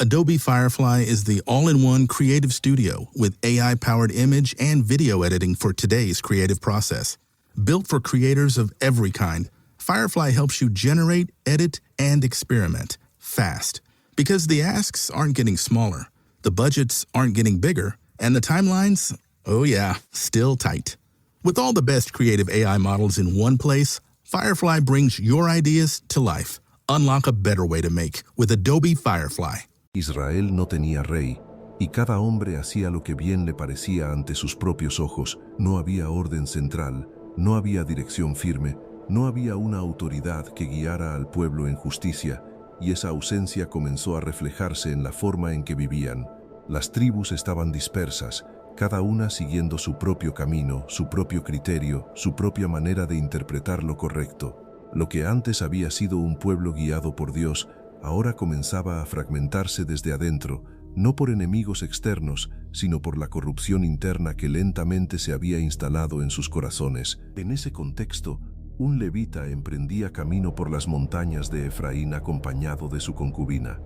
Adobe Firefly is the all-in-one creative studio with AI-powered image and video editing for today's creative process. Built for creators of every kind, Firefly helps you generate, edit, and experiment fast. Because the asks aren't getting smaller, the budgets aren't getting bigger, and the timelines, oh yeah, still tight. With all the best creative AI models in one place, Firefly brings your ideas to life. Unlock a better way to make with Adobe Firefly. Israel no tenía rey, y cada hombre hacía lo que bien le parecía ante sus propios ojos. No había orden central, no había dirección firme, no había una autoridad que guiara al pueblo en justicia, y esa ausencia comenzó a reflejarse en la forma en que vivían. Las tribus estaban dispersas, cada una siguiendo su propio camino, su propio criterio, su propia manera de interpretar lo correcto. Lo que antes había sido un pueblo guiado por Dios, ahora comenzaba a fragmentarse desde adentro, no por enemigos externos, sino por la corrupción interna que lentamente se había instalado en sus corazones. En ese contexto, un levita emprendía camino por las montañas de Efraín acompañado de su concubina.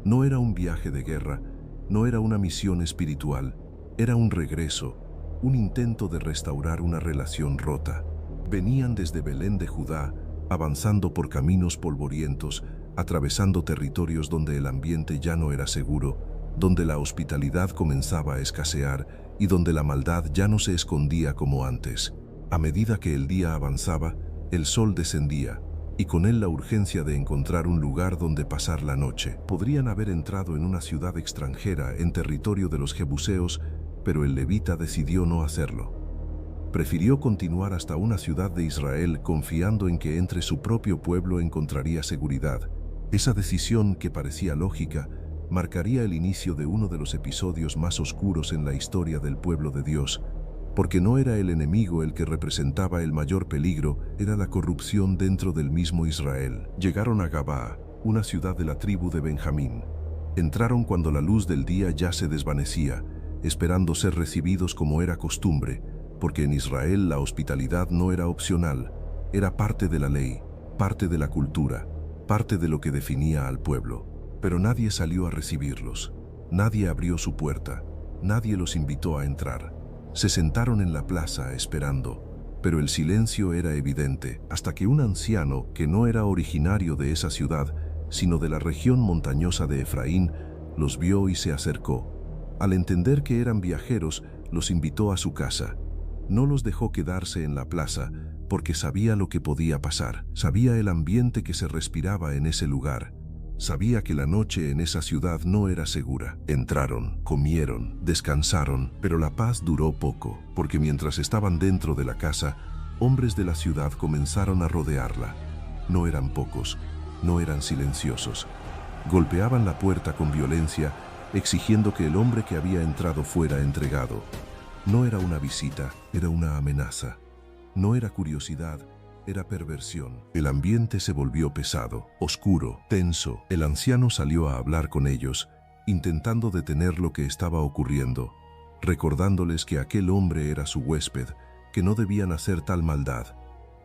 No era un viaje de guerra, no era una misión espiritual, era un regreso, un intento de restaurar una relación rota. Venían desde Belén de Judá, avanzando por caminos polvorientos, atravesando territorios donde el ambiente ya no era seguro, donde la hospitalidad comenzaba a escasear y donde la maldad ya no se escondía como antes. A medida que el día avanzaba, el sol descendía, y con él la urgencia de encontrar un lugar donde pasar la noche. Podrían haber entrado en una ciudad extranjera, en territorio de los jebuseos, pero el levita decidió no hacerlo. Prefirió continuar hasta una ciudad de Israel confiando en que entre su propio pueblo encontraría seguridad. Esa decisión, que parecía lógica, marcaría el inicio de uno de los episodios más oscuros en la historia del pueblo de Dios, porque no era el enemigo el que representaba el mayor peligro, era la corrupción dentro del mismo Israel. Llegaron a Gabaa, una ciudad de la tribu de Benjamín. Entraron cuando la luz del día ya se desvanecía, esperando ser recibidos como era costumbre, porque en Israel la hospitalidad no era opcional, era parte de la ley, parte de la cultura, parte de lo que definía al pueblo. Pero nadie salió a recibirlos, nadie abrió su puerta, nadie los invitó a entrar. Se sentaron en la plaza esperando, pero el silencio era evidente hasta que un anciano que no era originario de esa ciudad, sino de la región montañosa de Efraín, los vio y se acercó. Al entender que eran viajeros, los invitó a su casa. No los dejó quedarse en la plaza, porque sabía lo que podía pasar. Sabía el ambiente que se respiraba en ese lugar. Sabía que la noche en esa ciudad no era segura. Entraron, comieron, descansaron, pero la paz duró poco, porque mientras estaban dentro de la casa, hombres de la ciudad comenzaron a rodearla. No eran pocos, no eran silenciosos. Golpeaban la puerta con violencia, exigiendo que el hombre que había entrado fuera entregado. No era una visita, era una amenaza. No era curiosidad, era perversión. El ambiente se volvió pesado, oscuro, tenso. El anciano salió a hablar con ellos, intentando detener lo que estaba ocurriendo, recordándoles que aquel hombre era su huésped, que no debían hacer tal maldad.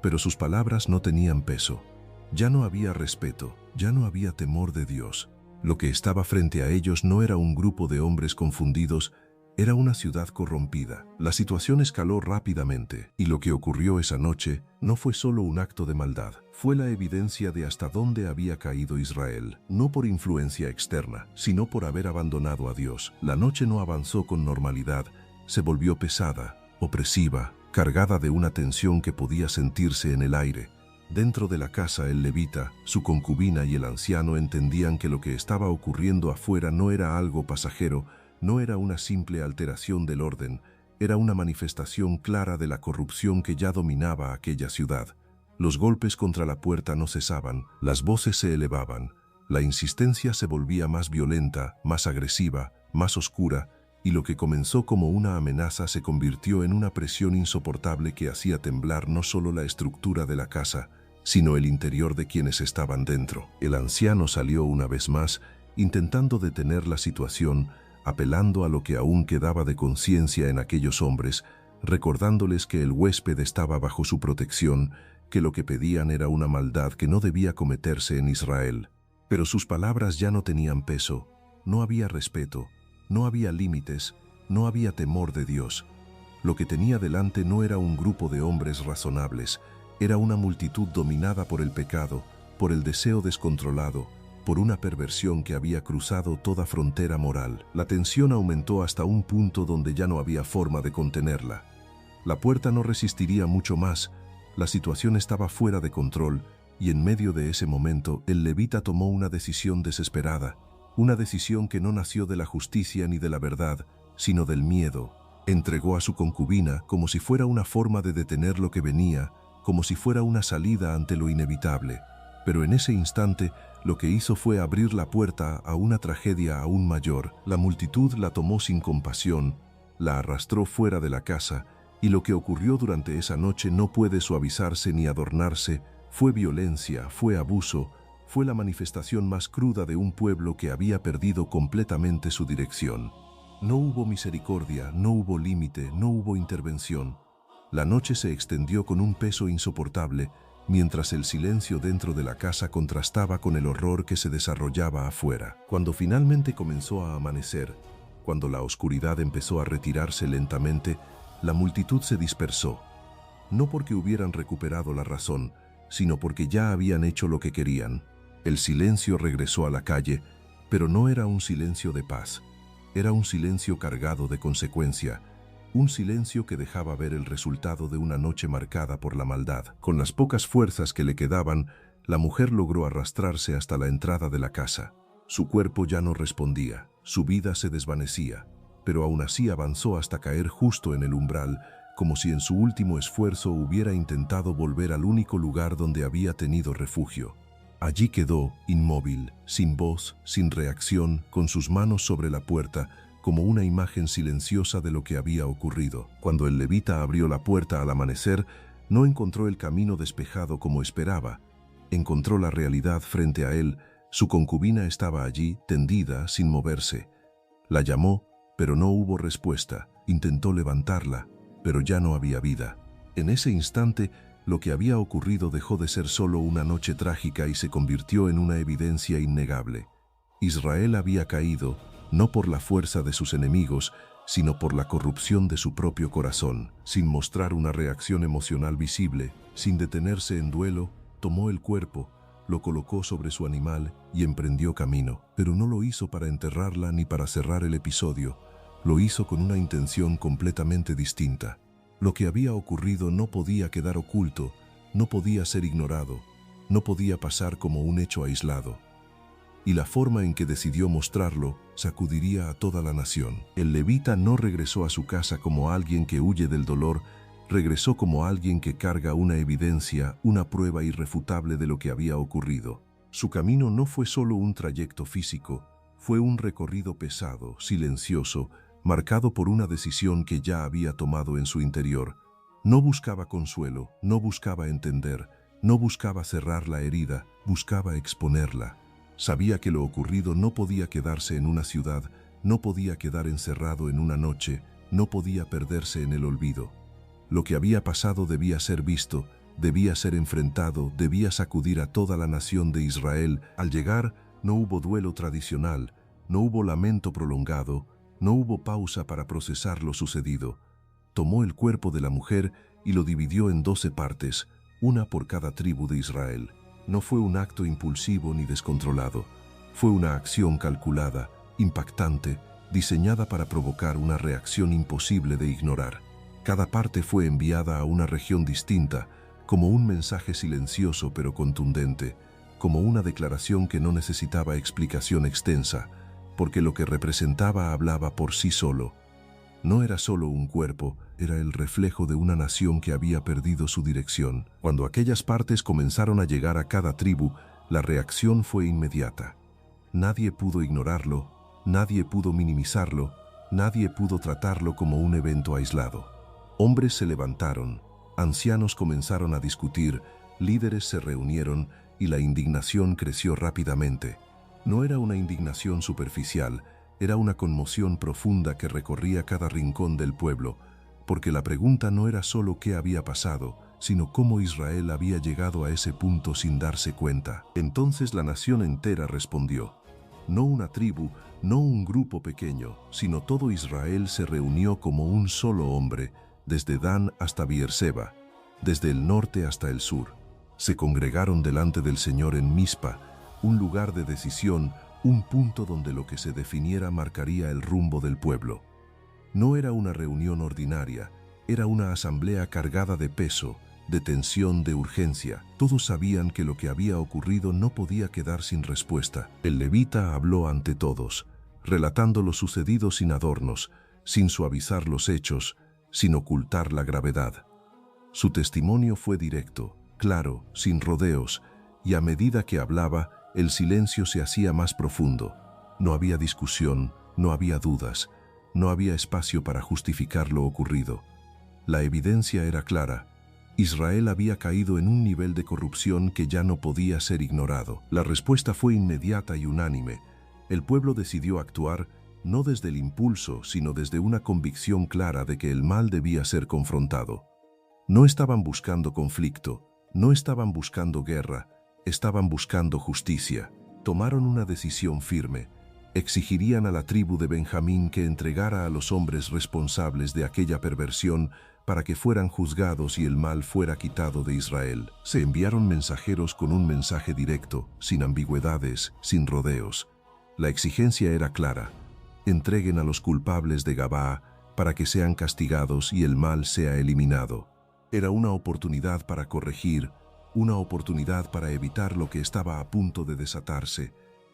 Pero sus palabras no tenían peso. Ya no había respeto, ya no había temor de Dios. Lo que estaba frente a ellos no era un grupo de hombres confundidos, era una ciudad corrompida. La situación escaló rápidamente, y lo que ocurrió esa noche no fue solo un acto de maldad, fue la evidencia de hasta dónde había caído Israel, no por influencia externa, sino por haber abandonado a Dios. La noche no avanzó con normalidad, se volvió pesada, opresiva, cargada de una tensión que podía sentirse en el aire. Dentro de la casa, el levita, su concubina y el anciano entendían que lo que estaba ocurriendo afuera no era algo pasajero, no era una simple alteración del orden, era una manifestación clara de la corrupción que ya dominaba aquella ciudad. Los golpes contra la puerta no cesaban, las voces se elevaban, la insistencia se volvía más violenta, más agresiva, más oscura, y lo que comenzó como una amenaza se convirtió en una presión insoportable que hacía temblar no solo la estructura de la casa, sino el interior de quienes estaban dentro. El anciano salió una vez más, intentando detener la situación, apelando a lo que aún quedaba de conciencia en aquellos hombres, recordándoles que el huésped estaba bajo su protección, que lo que pedían era una maldad que no debía cometerse en Israel. Pero sus palabras ya no tenían peso, no había respeto, no había límites, no había temor de Dios. Lo que tenía delante no era un grupo de hombres razonables, era una multitud dominada por el pecado, por el deseo descontrolado, por una perversión que había cruzado toda frontera moral. La tensión aumentó hasta un punto donde ya no había forma de contenerla. La puerta no resistiría mucho más, la situación estaba fuera de control, y en medio de ese momento el levita tomó una decisión desesperada, una decisión que no nació de la justicia ni de la verdad, sino del miedo. Entregó a su concubina como si fuera una forma de detener lo que venía, como si fuera una salida ante lo inevitable. Pero en ese instante, lo que hizo fue abrir la puerta a una tragedia aún mayor. La multitud la tomó sin compasión, la arrastró fuera de la casa, y lo que ocurrió durante esa noche no puede suavizarse ni adornarse. Fue violencia, fue abuso, fue la manifestación más cruda de un pueblo que había perdido completamente su dirección. No hubo misericordia, no hubo límite, no hubo intervención. La noche se extendió con un peso insoportable, mientras el silencio dentro de la casa contrastaba con el horror que se desarrollaba afuera. Cuando finalmente comenzó a amanecer, cuando la oscuridad empezó a retirarse lentamente, la multitud se dispersó. No porque hubieran recuperado la razón, sino porque ya habían hecho lo que querían. El silencio regresó a la calle, pero no era un silencio de paz. Era un silencio cargado de consecuencia, un silencio que dejaba ver el resultado de una noche marcada por la maldad. Con las pocas fuerzas que le quedaban, la mujer logró arrastrarse hasta la entrada de la casa. Su cuerpo ya no respondía, su vida se desvanecía, pero aún así avanzó hasta caer justo en el umbral, como si en su último esfuerzo hubiera intentado volver al único lugar donde había tenido refugio. Allí quedó, inmóvil, sin voz, sin reacción, con sus manos sobre la puerta, como una imagen silenciosa de lo que había ocurrido. Cuando el levita abrió la puerta al amanecer, no encontró el camino despejado como esperaba. Encontró la realidad frente a él. Su concubina estaba allí, tendida, sin moverse. La llamó, pero no hubo respuesta. Intentó levantarla, pero ya no había vida. En ese instante, lo que había ocurrido dejó de ser solo una noche trágica y se convirtió en una evidencia innegable. Israel había caído, no por la fuerza de sus enemigos, sino por la corrupción de su propio corazón. Sin mostrar una reacción emocional visible, sin detenerse en duelo, tomó el cuerpo, lo colocó sobre su animal y emprendió camino. Pero no lo hizo para enterrarla ni para cerrar el episodio. Lo hizo con una intención completamente distinta. Lo que había ocurrido no podía quedar oculto, no podía ser ignorado, no podía pasar como un hecho aislado. Y la forma en que decidió mostrarlo sacudiría a toda la nación. El levita no regresó a su casa como alguien que huye del dolor, regresó como alguien que carga una evidencia, una prueba irrefutable de lo que había ocurrido. Su camino no fue solo un trayecto físico, fue un recorrido pesado, silencioso, marcado por una decisión que ya había tomado en su interior. No buscaba consuelo, no buscaba entender, no buscaba cerrar la herida, buscaba exponerla. Sabía que lo ocurrido no podía quedarse en una ciudad, no podía quedar encerrado en una noche, no podía perderse en el olvido. Lo que había pasado debía ser visto, debía ser enfrentado, debía sacudir a toda la nación de Israel. Al llegar, no hubo duelo tradicional, no hubo lamento prolongado, no hubo pausa para procesar lo sucedido. Tomó el cuerpo de la mujer y lo dividió en 12 partes, una por cada tribu de Israel. No fue un acto impulsivo ni descontrolado. Fue una acción calculada, impactante, diseñada para provocar una reacción imposible de ignorar. Cada parte fue enviada a una región distinta, como un mensaje silencioso pero contundente, como una declaración que no necesitaba explicación extensa, porque lo que representaba hablaba por sí solo. No era solo un cuerpo, era el reflejo de una nación que había perdido su dirección. Cuando aquellas partes comenzaron a llegar a cada tribu, la reacción fue inmediata. Nadie pudo ignorarlo, nadie pudo minimizarlo, nadie pudo tratarlo como un evento aislado. Hombres se levantaron, ancianos comenzaron a discutir, líderes se reunieron y la indignación creció rápidamente. No era una indignación superficial, era una conmoción profunda que recorría cada rincón del pueblo, porque la pregunta no era solo qué había pasado, sino cómo Israel había llegado a ese punto sin darse cuenta. Entonces la nación entera respondió: No una tribu, no un grupo pequeño, sino todo Israel se reunió como un solo hombre, desde Dan hasta Beerseba, desde el norte hasta el sur. Se congregaron delante del Señor en Mizpa, un lugar de decisión, un punto donde lo que se definiera marcaría el rumbo del pueblo. No era una reunión ordinaria, era una asamblea cargada de peso, de tensión, de urgencia. Todos sabían que lo que había ocurrido no podía quedar sin respuesta. El levita habló ante todos, relatando lo sucedido sin adornos, sin suavizar los hechos, sin ocultar la gravedad. Su testimonio fue directo, claro, sin rodeos, y a medida que hablaba, el silencio se hacía más profundo. No había discusión, no había dudas, no había espacio para justificar lo ocurrido. La evidencia era clara. Israel había caído en un nivel de corrupción que ya no podía ser ignorado. La respuesta fue inmediata y unánime. El pueblo decidió actuar no desde el impulso, sino desde una convicción clara de que el mal debía ser confrontado. No estaban buscando conflicto, no estaban buscando guerra, estaban buscando justicia. Tomaron una decisión firme. Exigirían a la tribu de Benjamín que entregara a los hombres responsables de aquella perversión para que fueran juzgados y el mal fuera quitado de Israel. Se enviaron mensajeros con un mensaje directo, sin ambigüedades, sin rodeos. La exigencia era clara: entreguen a los culpables de Gabaa para que sean castigados y el mal sea eliminado. Era una oportunidad para corregir, una oportunidad para evitar lo que estaba a punto de desatarse,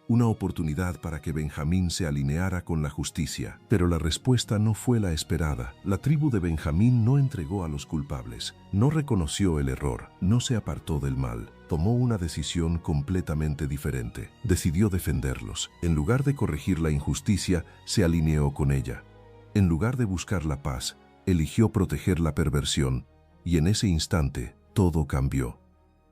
una oportunidad para que Benjamín se alineara con la justicia. Pero la respuesta no fue la esperada. La tribu de Benjamín no entregó a los culpables, no reconoció el error, no se apartó del mal. Tomó una decisión completamente diferente. Decidió defenderlos. En lugar de corregir la injusticia, se alineó con ella. En lugar de buscar la paz, eligió proteger la perversión. Y en ese instante, todo cambió.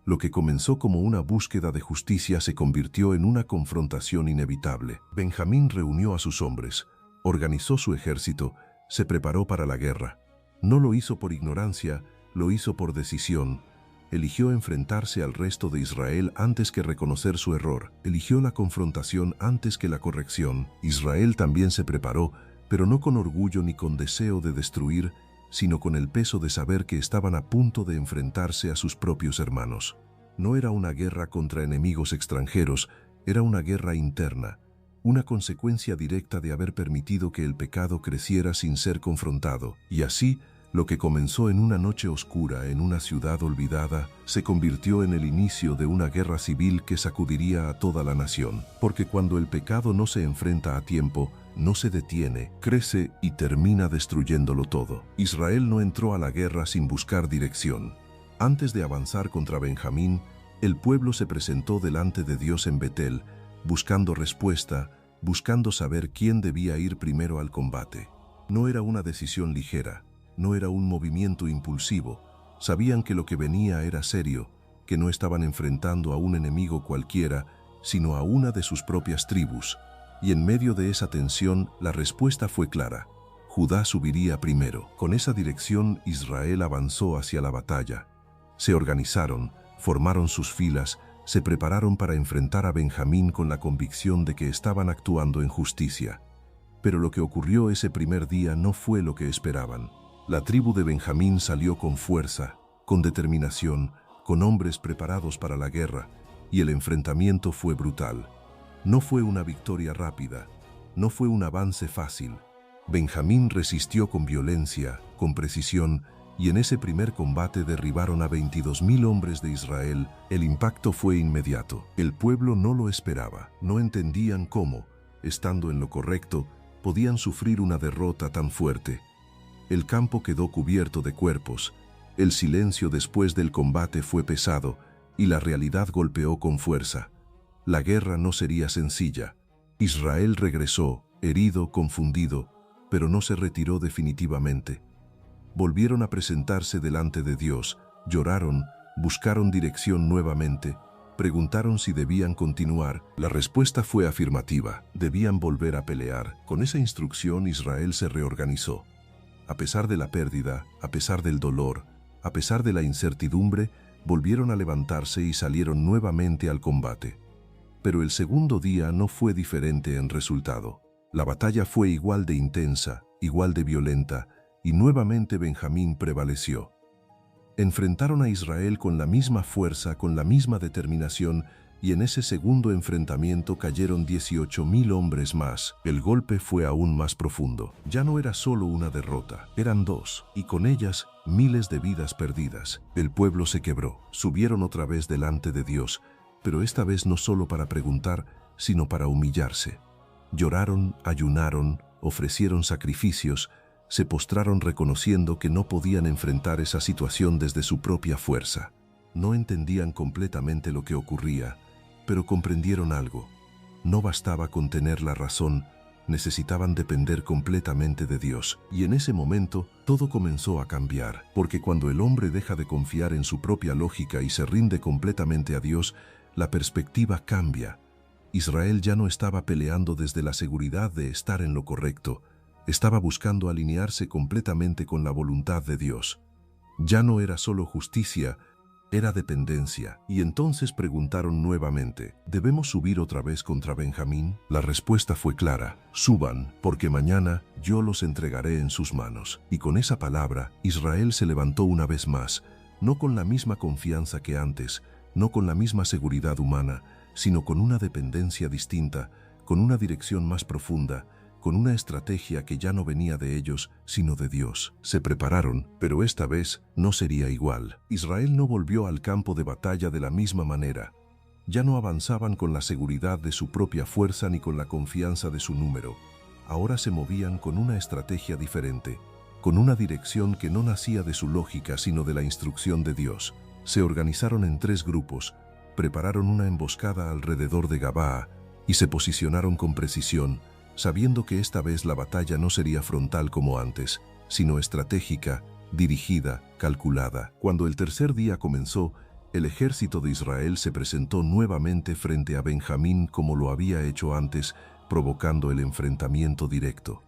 Lo que comenzó como una búsqueda de justicia se convirtió en una confrontación inevitable. Benjamín reunió a sus hombres, organizó su ejército, se preparó para la guerra. No lo hizo por ignorancia, lo hizo por decisión. Eligió enfrentarse al resto de Israel antes que reconocer su error. Eligió la confrontación antes que la corrección. Israel también se preparó, pero no con orgullo ni con deseo de destruir, sino con el peso de saber que estaban a punto de enfrentarse a sus propios hermanos. No era una guerra contra enemigos extranjeros, era una guerra interna, una consecuencia directa de haber permitido que el pecado creciera sin ser confrontado. Y así, lo que comenzó en una noche oscura en una ciudad olvidada, se convirtió en el inicio de una guerra civil que sacudiría a toda la nación. Porque cuando el pecado no se enfrenta a tiempo, no se detiene, crece y termina destruyéndolo todo. Israel no entró a la guerra sin buscar dirección. Antes de avanzar contra Benjamín, el pueblo se presentó delante de Dios en Betel, buscando respuesta, buscando saber quién debía ir primero al combate. No era una decisión ligera, no era un movimiento impulsivo. Sabían que lo que venía era serio, que no estaban enfrentando a un enemigo cualquiera, sino a una de sus propias tribus. Y en medio de esa tensión, la respuesta fue clara. Judá subiría primero. Con esa dirección, Israel avanzó hacia la batalla. Se organizaron, formaron sus filas, se prepararon para enfrentar a Benjamín con la convicción de que estaban actuando en justicia. Pero lo que ocurrió ese primer día no fue lo que esperaban. La tribu de Benjamín salió con fuerza, con determinación, con hombres preparados para la guerra, y el enfrentamiento fue brutal. No fue una victoria rápida, no fue un avance fácil. Benjamín resistió con violencia, con precisión, y en ese primer combate derribaron a 22.000 hombres de Israel. El impacto fue inmediato. El pueblo no lo esperaba, no entendían cómo, estando en lo correcto, podían sufrir una derrota tan fuerte. El campo quedó cubierto de cuerpos, el silencio después del combate fue pesado, y la realidad golpeó con fuerza. La guerra no sería sencilla. Israel regresó, herido, confundido, pero no se retiró definitivamente. Volvieron a presentarse delante de Dios, lloraron, buscaron dirección nuevamente, preguntaron si debían continuar. La respuesta fue afirmativa, debían volver a pelear. Con esa instrucción Israel se reorganizó. A pesar de la pérdida, a pesar del dolor, a pesar de la incertidumbre, volvieron a levantarse y salieron nuevamente al combate. Pero el segundo día no fue diferente en resultado. La batalla fue igual de intensa, igual de violenta, y nuevamente Benjamín prevaleció. Enfrentaron a Israel con la misma fuerza, con la misma determinación, y en ese segundo enfrentamiento cayeron 18.000 hombres más. El golpe fue aún más profundo. Ya no era solo una derrota, eran dos, y con ellas miles de vidas perdidas. El pueblo se quebró, subieron otra vez delante de Dios, pero esta vez no solo para preguntar, sino para humillarse. Lloraron, ayunaron, ofrecieron sacrificios, se postraron reconociendo que no podían enfrentar esa situación desde su propia fuerza. No entendían completamente lo que ocurría, pero comprendieron algo. No bastaba con tener la razón, necesitaban depender completamente de Dios. Y en ese momento todo comenzó a cambiar, porque cuando el hombre deja de confiar en su propia lógica y se rinde completamente a Dios, la perspectiva cambia. Israel ya no estaba peleando desde la seguridad de estar en lo correcto, estaba buscando alinearse completamente con la voluntad de Dios. Ya no era solo justicia, era dependencia. Y entonces preguntaron nuevamente, ¿debemos subir otra vez contra Benjamín? La respuesta fue clara, suban, porque mañana yo los entregaré en sus manos. Y con esa palabra, Israel se levantó una vez más, no con la misma confianza que antes, no con la misma seguridad humana, sino con una dependencia distinta, con una dirección más profunda, con una estrategia que ya no venía de ellos, sino de Dios. Se prepararon, pero esta vez no sería igual. Israel no volvió al campo de batalla de la misma manera. Ya no avanzaban con la seguridad de su propia fuerza ni con la confianza de su número. Ahora se movían con una estrategia diferente, con una dirección que no nacía de su lógica, sino de la instrucción de Dios. Se organizaron en 3 grupos, prepararon una emboscada alrededor de Gabaa y se posicionaron con precisión, sabiendo que esta vez la batalla no sería frontal como antes, sino estratégica, dirigida, calculada. Cuando el tercer día comenzó, el ejército de Israel se presentó nuevamente frente a Benjamín como lo había hecho antes, provocando el enfrentamiento directo.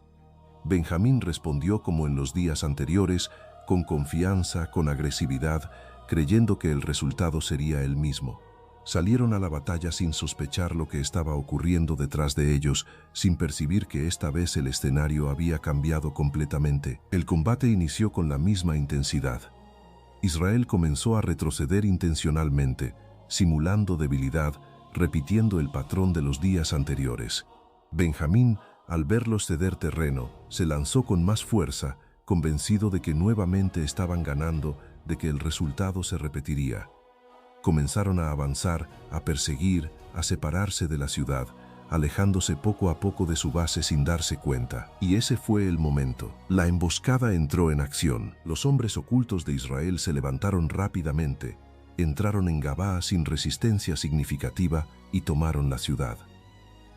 Benjamín respondió como en los días anteriores, con confianza, con agresividad, creyendo que el resultado sería el mismo. Salieron a la batalla sin sospechar lo que estaba ocurriendo detrás de ellos, sin percibir que esta vez el escenario había cambiado completamente. El combate inició con la misma intensidad. Israel comenzó a retroceder intencionalmente, simulando debilidad, repitiendo el patrón de los días anteriores. Benjamín, al verlos ceder terreno, se lanzó con más fuerza, convencido de que nuevamente estaban ganando, de que el resultado se repetiría. Comenzaron a avanzar, a perseguir, a separarse de la ciudad, alejándose poco a poco de su base sin darse cuenta. Y ese fue el momento. La emboscada entró en acción. Los hombres ocultos de Israel se levantaron rápidamente, entraron en Gabaa sin resistencia significativa y tomaron la ciudad.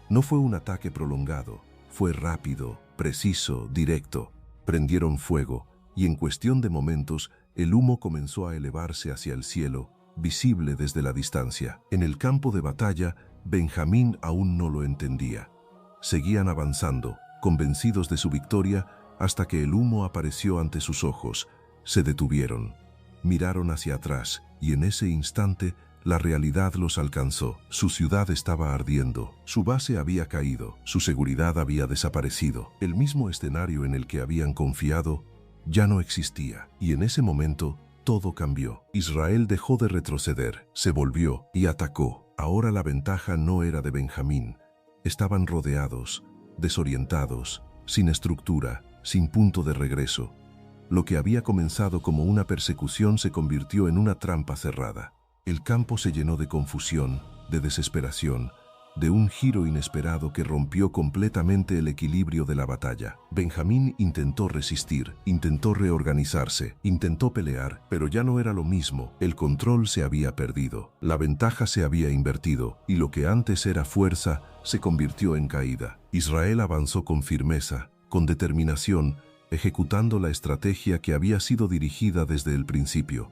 No fue un ataque prolongado, fue rápido, preciso, directo. Prendieron fuego y en cuestión de momentos el humo comenzó a elevarse hacia el cielo, visible desde la distancia. En el campo de batalla, Benjamín aún no lo entendía. Seguían avanzando, convencidos de su victoria, hasta que el humo apareció ante sus ojos. Se detuvieron, miraron hacia atrás, y en ese instante la realidad los alcanzó. Su ciudad estaba ardiendo, su base había caído, su seguridad había desaparecido. El mismo escenario en el que habían confiado ya no existía, y en ese momento todo cambió. Israel dejó de retroceder, se volvió y atacó. Ahora la ventaja no era de Benjamín. Estaban rodeados, desorientados, sin estructura, sin punto de regreso. Lo que había comenzado como una persecución se convirtió en una trampa cerrada. El campo se llenó de confusión, de desesperación, de un giro inesperado que rompió completamente el equilibrio de la batalla. Benjamín intentó resistir, intentó reorganizarse, intentó pelear, pero ya no era lo mismo. El control se había perdido, la ventaja se había invertido, y lo que antes era fuerza se convirtió en caída. Israel avanzó con firmeza, con determinación, ejecutando la estrategia que había sido dirigida desde el principio.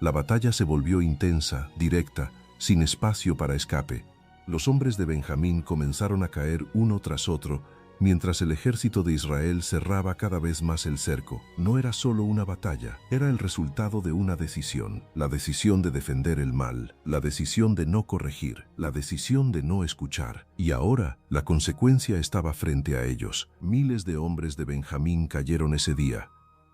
La batalla se volvió intensa, directa, sin espacio para escape. Los hombres de Benjamín comenzaron a caer uno tras otro, mientras el ejército de Israel cerraba cada vez más el cerco. No era solo una batalla, era el resultado de una decisión, la decisión de defender el mal, la decisión de no corregir, la decisión de no escuchar. Y ahora, la consecuencia estaba frente a ellos. Miles de hombres de Benjamín cayeron ese día.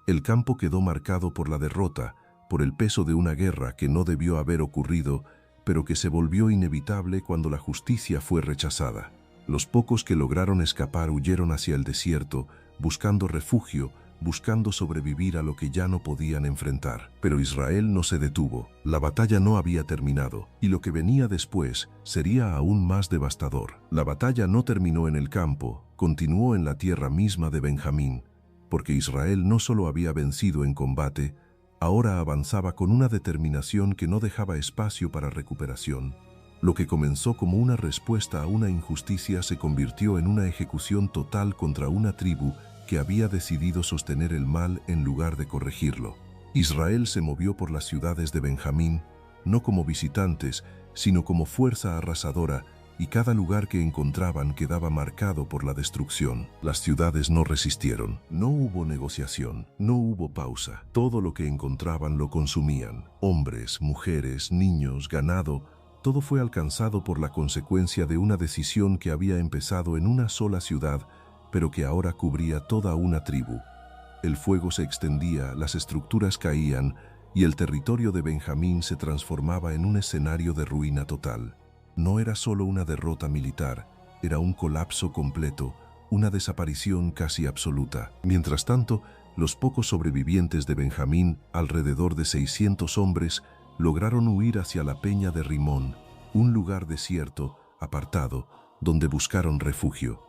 El campo quedó marcado por la derrota, por el peso de una guerra que no debió haber ocurrido, pero que se volvió inevitable cuando la justicia fue rechazada. Los pocos que lograron escapar huyeron hacia el desierto, buscando refugio, buscando sobrevivir a lo que ya no podían enfrentar. Pero Israel no se detuvo. La batalla no había terminado, y lo que venía después sería aún más devastador. La batalla no terminó en el campo, continuó en la tierra misma de Benjamín, porque Israel no solo había vencido en combate, ahora avanzaba con una determinación que no dejaba espacio para recuperación. Lo que comenzó como una respuesta a una injusticia se convirtió en una ejecución total contra una tribu que había decidido sostener el mal en lugar de corregirlo. Israel se movió por las ciudades de Benjamín, no como visitantes, sino como fuerza arrasadora, y cada lugar que encontraban quedaba marcado por la destrucción. Las ciudades no resistieron, no hubo negociación, no hubo pausa. Todo lo que encontraban lo consumían. Hombres, mujeres, niños, ganado, todo fue alcanzado por la consecuencia de una decisión que había empezado en una sola ciudad, pero que ahora cubría toda una tribu. El fuego se extendía, las estructuras caían, y el territorio de Benjamín se transformaba en un escenario de ruina total. No era solo una derrota militar, era un colapso completo, una desaparición casi absoluta. Mientras tanto, los pocos sobrevivientes de Benjamín, alrededor de 600 hombres, lograron huir hacia la peña de Rimón, un lugar desierto, apartado, donde buscaron refugio.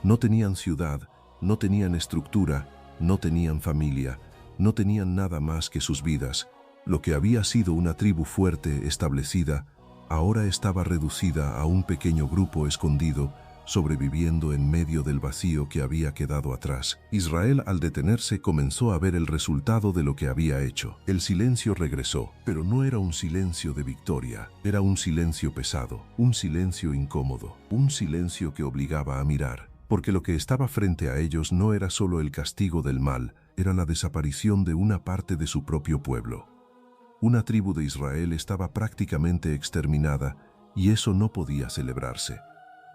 No tenían ciudad, no tenían estructura, no tenían familia, no tenían nada más que sus vidas. Lo que había sido una tribu fuerte, establecida, ahora estaba reducida a un pequeño grupo escondido, sobreviviendo en medio del vacío que había quedado atrás. Israel, al detenerse, comenzó a ver el resultado de lo que había hecho. El silencio regresó, pero no era un silencio de victoria, era un silencio pesado, un silencio incómodo, un silencio que obligaba a mirar, porque lo que estaba frente a ellos no era solo el castigo del mal, era la desaparición de una parte de su propio pueblo. Una tribu de Israel estaba prácticamente exterminada, y eso no podía celebrarse.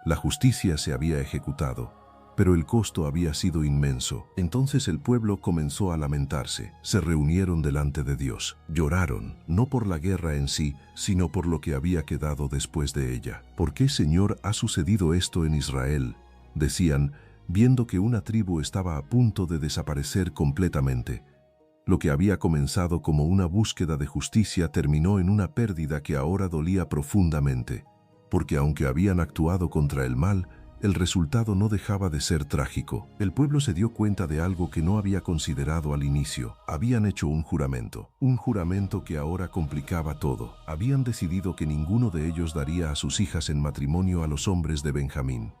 La justicia se había ejecutado, pero el costo había sido inmenso. Entonces el pueblo comenzó a lamentarse. Se reunieron delante de Dios. Lloraron, no por la guerra en sí, sino por lo que había quedado después de ella. ¿Por qué, Señor, ha sucedido esto en Israel?, decían, viendo que una tribu estaba a punto de desaparecer completamente. Lo que había comenzado como una búsqueda de justicia terminó en una pérdida que ahora dolía profundamente, porque aunque habían actuado contra el mal, el resultado no dejaba de ser trágico. El pueblo se dio cuenta de algo que no había considerado al inicio. Habían hecho un juramento que ahora complicaba todo. Habían decidido que ninguno de ellos daría a sus hijas en matrimonio a los hombres de Benjamín.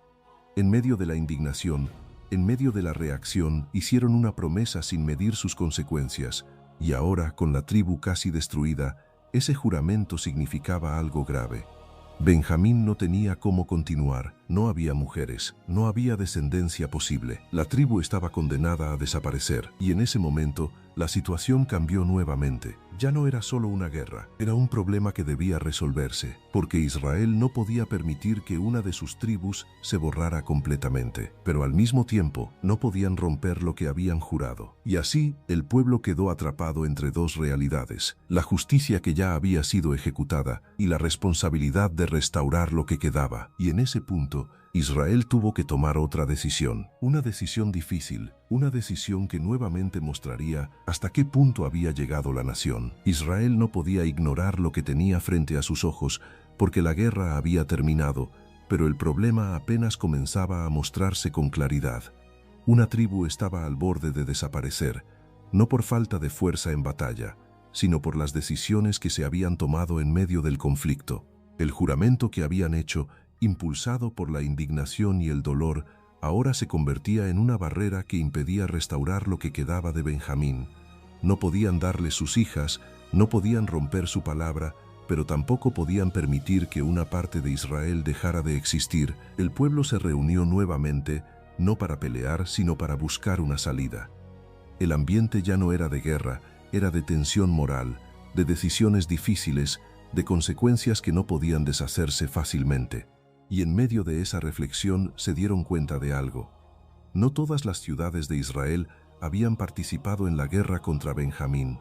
En medio de la indignación, en medio de la reacción, hicieron una promesa sin medir sus consecuencias, y ahora, con la tribu casi destruida, ese juramento significaba algo grave. Benjamín no tenía cómo continuar, no había mujeres, no había descendencia posible. La tribu estaba condenada a desaparecer, y en ese momento, la situación cambió nuevamente. Ya no era solo una guerra, era un problema que debía resolverse, porque Israel no podía permitir que una de sus tribus se borrara completamente. Pero al mismo tiempo, no podían romper lo que habían jurado. Y así, el pueblo quedó atrapado entre dos realidades: la justicia que ya había sido ejecutada y la responsabilidad de restaurar lo que quedaba. Y en ese punto, Israel tuvo que tomar otra decisión, una decisión difícil, una decisión que nuevamente mostraría hasta qué punto había llegado la nación. Israel no podía ignorar lo que tenía frente a sus ojos, porque la guerra había terminado, pero el problema apenas comenzaba a mostrarse con claridad. Una tribu estaba al borde de desaparecer, no por falta de fuerza en batalla, sino por las decisiones que se habían tomado en medio del conflicto. El juramento que habían hecho, impulsado por la indignación y el dolor, ahora se convertía en una barrera que impedía restaurar lo que quedaba de Benjamín. No podían darle sus hijas, no podían romper su palabra, pero tampoco podían permitir que una parte de Israel dejara de existir. El pueblo se reunió nuevamente, no para pelear, sino para buscar una salida. El ambiente ya no era de guerra, era de tensión moral, de decisiones difíciles, de consecuencias que no podían deshacerse fácilmente. Y en medio de esa reflexión se dieron cuenta de algo. No todas las ciudades de Israel habían participado en la guerra contra Benjamín.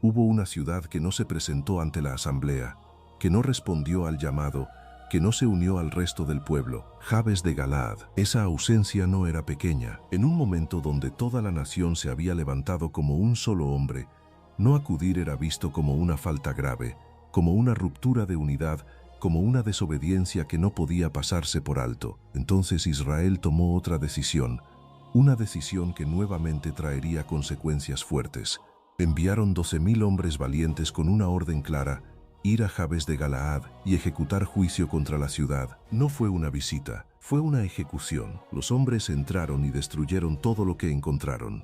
Hubo una ciudad que no se presentó ante la asamblea, que no respondió al llamado, que no se unió al resto del pueblo, Jabes de Galaad. Esa ausencia no era pequeña. En un momento donde toda la nación se había levantado como un solo hombre, no acudir era visto como una falta grave, como una ruptura de unidad, como una desobediencia que no podía pasarse por alto. Entonces Israel tomó otra decisión, una decisión que nuevamente traería consecuencias fuertes. Enviaron 12,000 hombres valientes con una orden clara: ir a Jabes de Galaad y ejecutar juicio contra la ciudad. No fue una visita, fue una ejecución. Los hombres entraron y destruyeron todo lo que encontraron.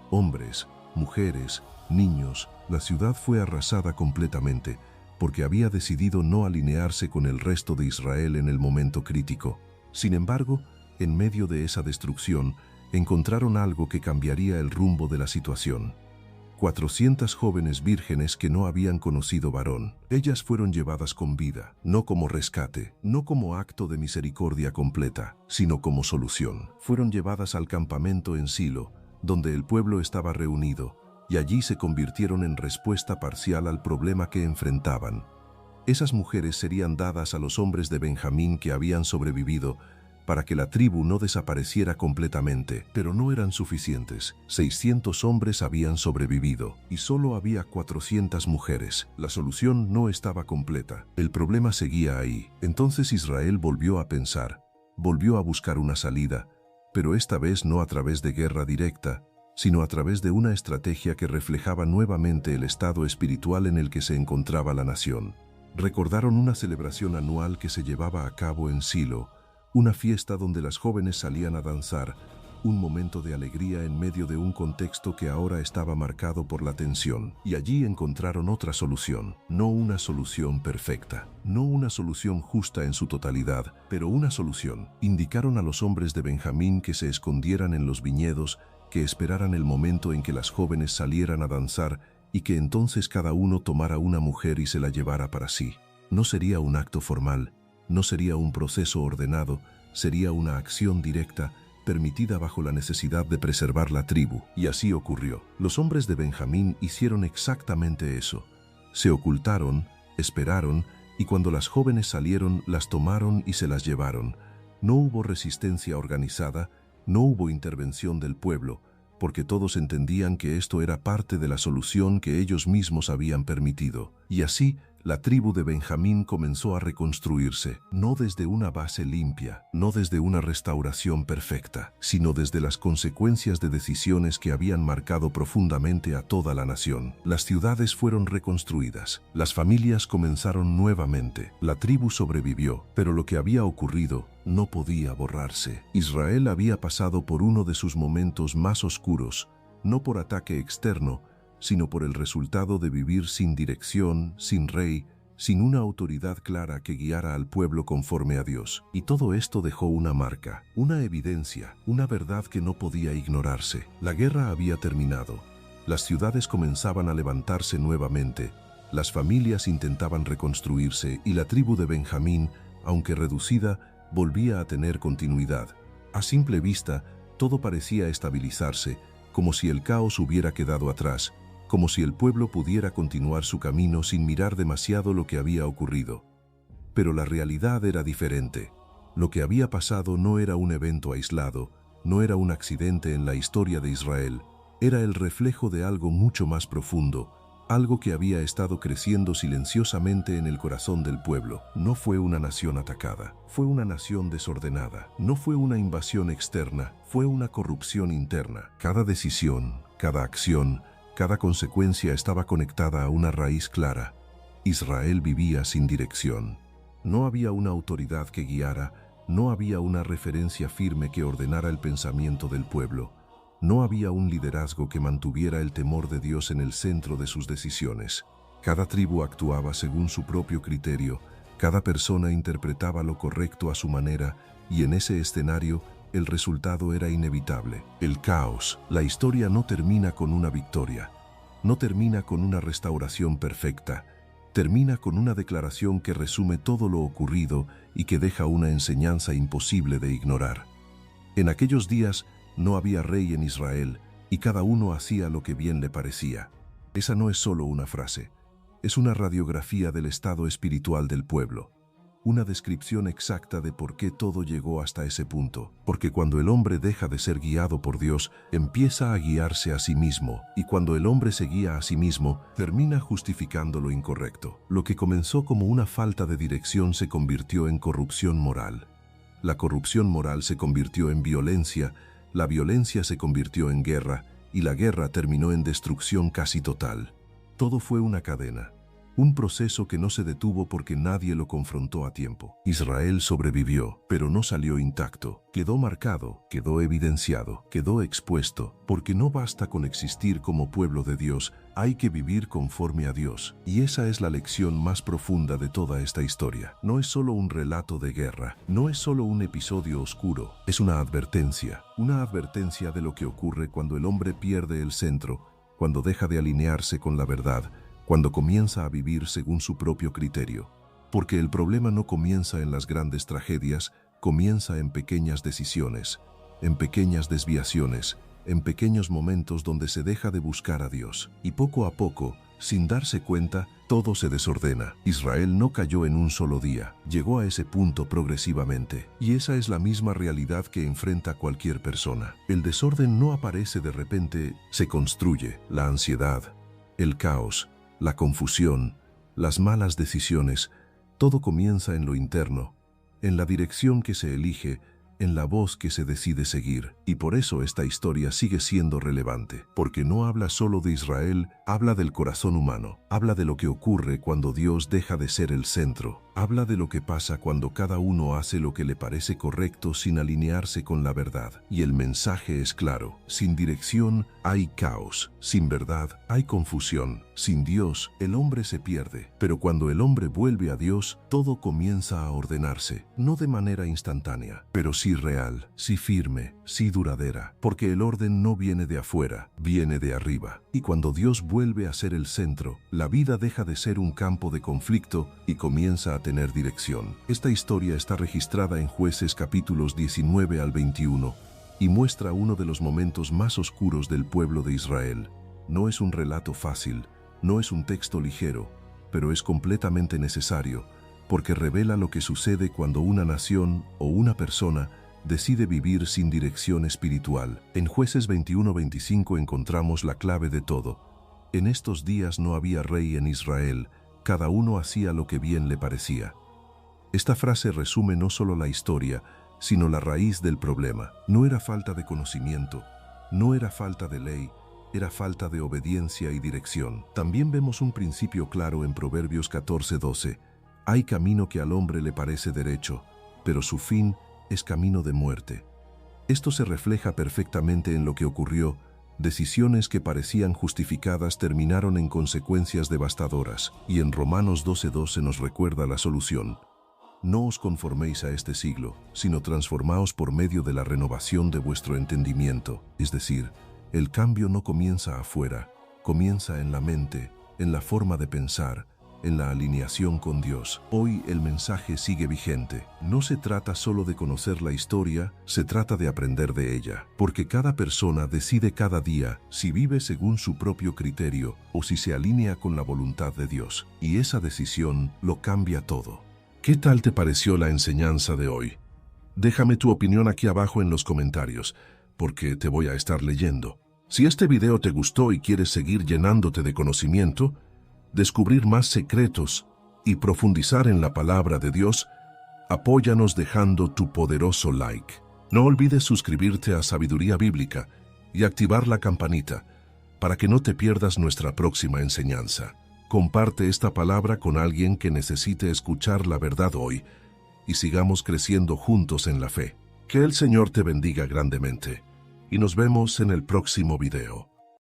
Hombres, mujeres, niños, la ciudad fue arrasada completamente, porque había decidido no alinearse con el resto de Israel en el momento crítico. Sin embargo, en medio de esa destrucción, encontraron algo que cambiaría el rumbo de la situación. 400 jóvenes vírgenes que no habían conocido varón. Ellas fueron llevadas con vida, no como rescate, no como acto de misericordia completa, sino como solución. Fueron llevadas al campamento en Silo, donde el pueblo estaba reunido, y allí se convirtieron en respuesta parcial al problema que enfrentaban. Esas mujeres serían dadas a los hombres de Benjamín que habían sobrevivido, para que la tribu no desapareciera completamente, pero no eran suficientes. 600 hombres habían sobrevivido y solo había 400 mujeres. La solución no estaba completa. El problema seguía ahí. Entonces Israel volvió a pensar, volvió a buscar una salida, pero esta vez no a través de guerra directa, sino a través de una estrategia que reflejaba nuevamente el estado espiritual en el que se encontraba la nación. Recordaron una celebración anual que se llevaba a cabo en Silo, una fiesta donde las jóvenes salían a danzar, un momento de alegría en medio de un contexto que ahora estaba marcado por la tensión. Y allí encontraron otra solución, no una solución perfecta, no una solución justa en su totalidad, pero una solución. Indicaron a los hombres de Benjamín que se escondieran en los viñedos, que esperaran el momento en que las jóvenes salieran a danzar y que entonces cada uno tomara una mujer y se la llevara para sí. No sería un acto formal, no sería un proceso ordenado, sería una acción directa, permitida bajo la necesidad de preservar la tribu. Y así ocurrió. Los hombres de Benjamín hicieron exactamente eso. Se ocultaron, esperaron, y cuando las jóvenes salieron, las tomaron y se las llevaron. No hubo resistencia organizada, no hubo intervención del pueblo, porque todos entendían que esto era parte de la solución que ellos mismos habían permitido. Y así, la tribu de Benjamín comenzó a reconstruirse, no desde una base limpia, no desde una restauración perfecta, sino desde las consecuencias de decisiones que habían marcado profundamente a toda la nación. Las ciudades fueron reconstruidas, las familias comenzaron nuevamente, la tribu sobrevivió, pero lo que había ocurrido no podía borrarse. Israel había pasado por uno de sus momentos más oscuros, no por ataque externo, sino por el resultado de vivir sin dirección, sin rey, sin una autoridad clara que guiara al pueblo conforme a Dios. Y todo esto dejó una marca, una evidencia, una verdad que no podía ignorarse. La guerra había terminado, las ciudades comenzaban a levantarse nuevamente, las familias intentaban reconstruirse y la tribu de Benjamín, aunque reducida, volvía a tener continuidad. A simple vista, todo parecía estabilizarse, como si el caos hubiera quedado atrás, como si el pueblo pudiera continuar su camino sin mirar demasiado lo que había ocurrido. Pero la realidad era diferente. Lo que había pasado no era un evento aislado, no era un accidente en la historia de Israel, era el reflejo de algo mucho más profundo, algo que había estado creciendo silenciosamente en el corazón del pueblo. No fue una nación atacada, fue una nación desordenada. No fue una invasión externa, fue una corrupción interna. Cada decisión, cada acción, cada consecuencia estaba conectada a una raíz clara. Israel vivía sin dirección. No había una autoridad que guiara, no había una referencia firme que ordenara el pensamiento del pueblo. No había un liderazgo que mantuviera el temor de Dios en el centro de sus decisiones. Cada tribu actuaba según su propio criterio, cada persona interpretaba lo correcto a su manera, y en ese escenario, el resultado era inevitable. El caos. La historia no termina con una victoria. No termina con una restauración perfecta. Termina con una declaración que resume todo lo ocurrido y que deja una enseñanza imposible de ignorar. En aquellos días no había rey en Israel y cada uno hacía lo que bien le parecía. Esa no es solo una frase, es una radiografía del estado espiritual del pueblo. Una descripción exacta de por qué todo llegó hasta ese punto. Porque cuando el hombre deja de ser guiado por Dios, empieza a guiarse a sí mismo. Y cuando el hombre se guía a sí mismo, termina justificando lo incorrecto. Lo que comenzó como una falta de dirección se convirtió en corrupción moral. La corrupción moral se convirtió en violencia, la violencia se convirtió en guerra, y la guerra terminó en destrucción casi total. Todo fue una cadena. Un proceso que no se detuvo porque nadie lo confrontó a tiempo. Israel sobrevivió, pero no salió intacto. Quedó marcado, quedó evidenciado, quedó expuesto, porque no basta con existir como pueblo de Dios, hay que vivir conforme a Dios. Y esa es la lección más profunda de toda esta historia. No es solo un relato de guerra, no es solo un episodio oscuro, es una advertencia de lo que ocurre cuando el hombre pierde el centro, cuando deja de alinearse con la verdad, cuando comienza a vivir según su propio criterio. Porque el problema no comienza en las grandes tragedias, comienza en pequeñas decisiones, en pequeñas desviaciones, en pequeños momentos donde se deja de buscar a Dios. Y poco a poco, sin darse cuenta, todo se desordena. Israel no cayó en un solo día, llegó a ese punto progresivamente. Y esa es la misma realidad que enfrenta cualquier persona. El desorden no aparece de repente, se construye. La ansiedad, el caos, la confusión, las malas decisiones, todo comienza en lo interno, en la dirección que se elige, en la voz que se decide seguir. Y por eso esta historia sigue siendo relevante, porque no habla solo de Israel, habla del corazón humano, habla de lo que ocurre cuando Dios deja de ser el centro, habla de lo que pasa cuando cada uno hace lo que le parece correcto sin alinearse con la verdad. Y el mensaje es claro: sin dirección hay caos, sin verdad hay confusión, sin Dios el hombre se pierde. Pero cuando el hombre vuelve a Dios, todo comienza a ordenarse, no de manera instantánea, pero sí real, sí firme, sí duradera, porque el orden no viene de afuera, viene de arriba. Y cuando Dios vuelve a ser el centro, la vida deja de ser un campo de conflicto y comienza a tener dirección. Esta historia está registrada en Jueces capítulos 19 al 21 y muestra uno de los momentos más oscuros del pueblo de Israel. No es un relato fácil, no es un texto ligero, pero es completamente necesario, porque revela lo que sucede cuando una nación o una persona decide vivir sin dirección espiritual. En Jueces 21-25 encontramos la clave de todo. En estos días no había rey en Israel, cada uno hacía lo que bien le parecía. Esta frase resume no solo la historia, sino la raíz del problema. No era falta de conocimiento, no era falta de ley, era falta de obediencia y dirección. También vemos un principio claro en Proverbios 14:12. Hay camino que al hombre le parece derecho, pero su fin es camino de muerte. Esto se refleja perfectamente en lo que ocurrió. Decisiones que parecían justificadas terminaron en consecuencias devastadoras. Y en Romanos 12:12 nos recuerda la solución. No os conforméis a este siglo, sino transformaos por medio de la renovación de vuestro entendimiento. Es decir, el cambio no comienza afuera, comienza en la mente, en la forma de pensar, en la alineación con Dios. Hoy el mensaje sigue vigente. No se trata solo de conocer la historia, se trata de aprender de ella. Porque cada persona decide cada día si vive según su propio criterio o si se alinea con la voluntad de Dios. Y esa decisión lo cambia todo. ¿Qué tal te pareció la enseñanza de hoy? Déjame tu opinión aquí abajo en los comentarios, porque te voy a estar leyendo. Si este video te gustó y quieres seguir llenándote de conocimiento, descubrir más secretos y profundizar en la palabra de Dios, apóyanos dejando tu poderoso like. No olvides suscribirte a Sabiduría Bíblica y activar la campanita para que no te pierdas nuestra próxima enseñanza. Comparte esta palabra con alguien que necesite escuchar la verdad hoy y sigamos creciendo juntos en la fe. Que el Señor te bendiga grandemente y nos vemos en el próximo video.